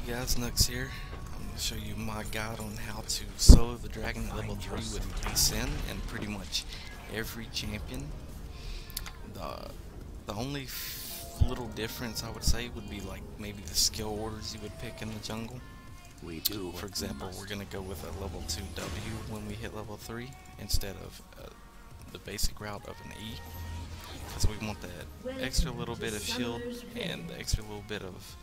guys, Nux here. I'm going to show you my guide on how to solo the dragon at level 3 with Sin and pretty much every champion. The only little difference I would say would be like maybe the skill orders you would pick in the jungle. For example, we're going to go with a level 2 W when we hit level 3 instead of the basic route of an E, because we want that extra little bit of shield and the extra little bit of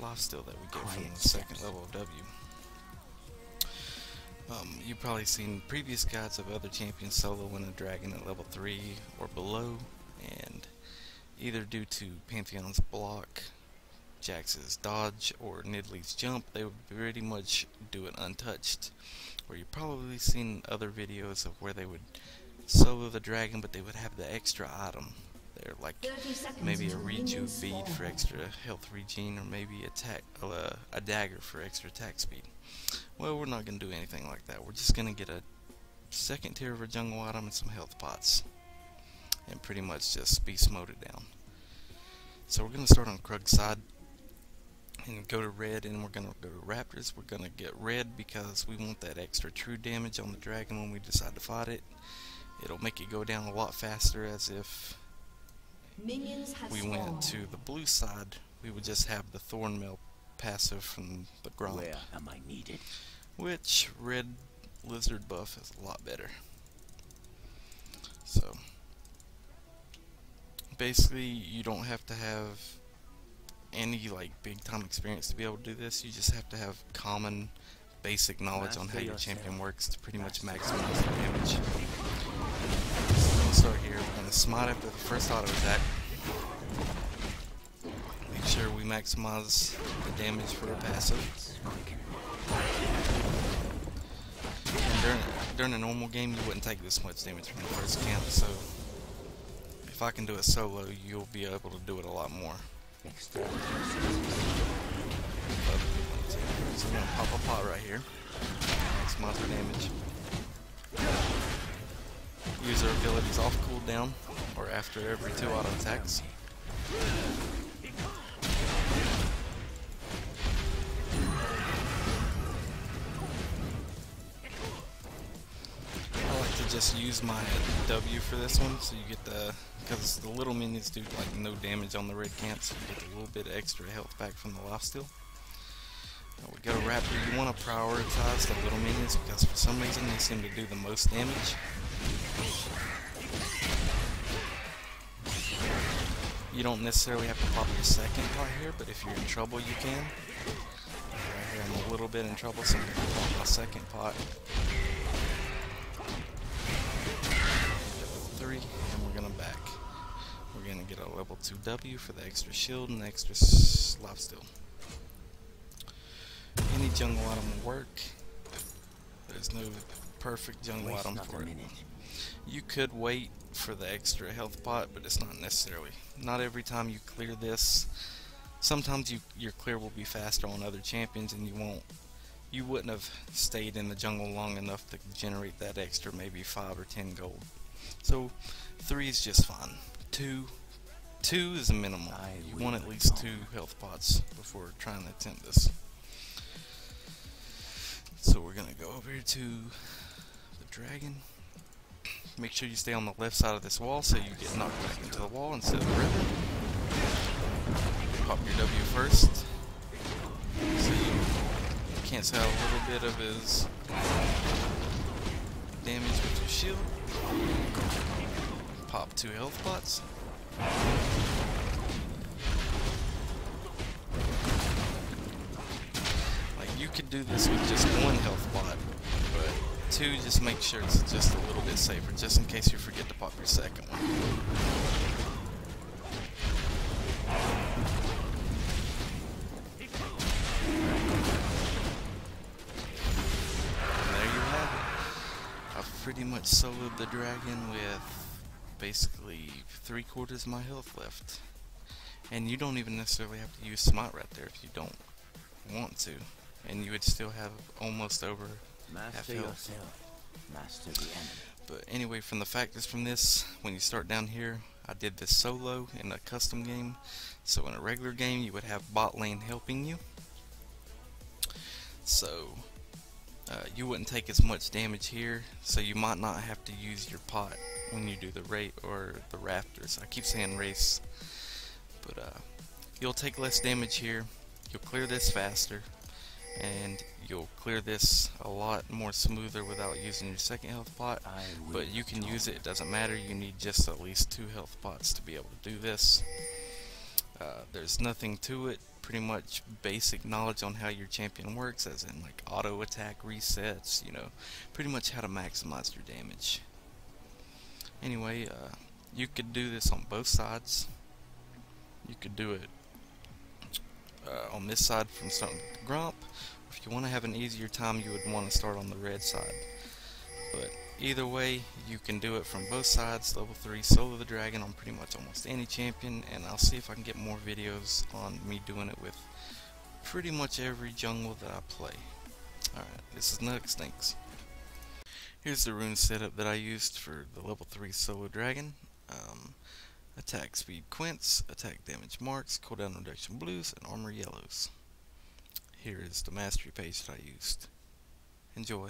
lifesteal that we get from the second level of W. You've probably seen previous guides of other champions soloing a dragon at level 3 or below, and either due to Pantheon's block, Jax's dodge, or Nidlee's jump, they would pretty much do it untouched. Or you've probably seen other videos of where they would solo the dragon, but they would have the extra item. They're like maybe a reju bead for extra health regen, or maybe a dagger for extra attack speed. Well, we're not going to do anything like that. We're just going to get a second tier of a jungle item and some health pots, and pretty much just beast mode it down. So we're going to start on Krug's side and go to red, and we're going to go to raptors. We're going to get red because we want that extra true damage on the dragon when we decide to fight it. It'll make it go down a lot faster, as if we went to the blue side, we would just have the Thornmail passive from the Gromp. Where am I needed? Which red lizard buff is a lot better. So basically, you don't have to have any like big time experience to be able to do this. You just have to have common basic knowledge on how your champion works to pretty much maximize the damage. We'll start here. We're going to smite after the first auto attack. Make sure we maximize the damage for our passive. And during a normal game, you wouldn't take this much damage from the first camp, so if I can do it solo, you'll be able to do it a lot more. So I'm going to pop a pot right here. Maximize our damage. Use our abilities off cooldown or after every 2 auto attacks. I like to just use my W for this one, so you get because the little minions do like no damage on the red camp, so you get a little bit of extra health back from the lifesteal. We go to Raptor. You want to prioritize the little minions because for some reason they seem to do the most damage. You don't necessarily have to pop your second pot here, but if you're in trouble, you can. Right here, I'm a little bit in trouble, so I'm going to pop my second pot. Level 3, and we're going to back. We're going to get a level 2 W for the extra shield and the extra lifesteal. Any jungle item will work. There's no perfect jungle item for it. You could wait for the extra health pot, but it's not necessarily. Not every time you clear this. Sometimes your clear will be faster on other champions, and you wouldn't have stayed in the jungle long enough to generate that extra maybe 5 or 10 gold. So 3 is just fine. 2 is a minimum. You want at least 2 health pots before trying to attempt this. So we're gonna go over here to the dragon. Make sure you stay on the left side of this wall so you get knocked back into the wall instead of the river. Pop your W first. So you cancel out a little bit of his damage with your shield. Pop 2 health pots. You could do this with just 1 health pot, but 2, just make sure it's just a little bit safer, just in case you forget to pop your second one. And there you have it. I've pretty much soloed the dragon with basically 3/4 of my health left. And you don't even necessarily have to use smite right there if you don't want to. And you would still have almost over half health. Master the enemy. But anyway, from the factors from this, when you start down here, I did this solo in a custom game. So in a regular game, you would have bot lane helping you. so you wouldn't take as much damage here, so you might not have to use your pot when you do the rate or the rafters. I keep saying race, but you'll take less damage here, you'll clear this faster, and you'll clear this a lot more smoother without using your second health pot. But you can use it, it doesn't matter, you need just at least 2 health pots to be able to do this. There's nothing to it, pretty much basic knowledge on how your champion works, as in like auto attack resets, you know, pretty much how to maximize your damage. Anyway, you could do this on both sides. You could do it on this side from starting with the Grump. If you want to have an easier time, you would want to start on the red side. But either way, you can do it from both sides. Level 3 solo the dragon on pretty much almost any champion, and I'll see if I can get more videos on me doing it with pretty much every jungle that I play. Alright, this is Nug Stinks. Here's the rune setup that I used for the level 3 solo dragon. Attack speed Quints, attack damage marks, cooldown reduction blues, and armor yellows. Here is the mastery page that I used. Enjoy.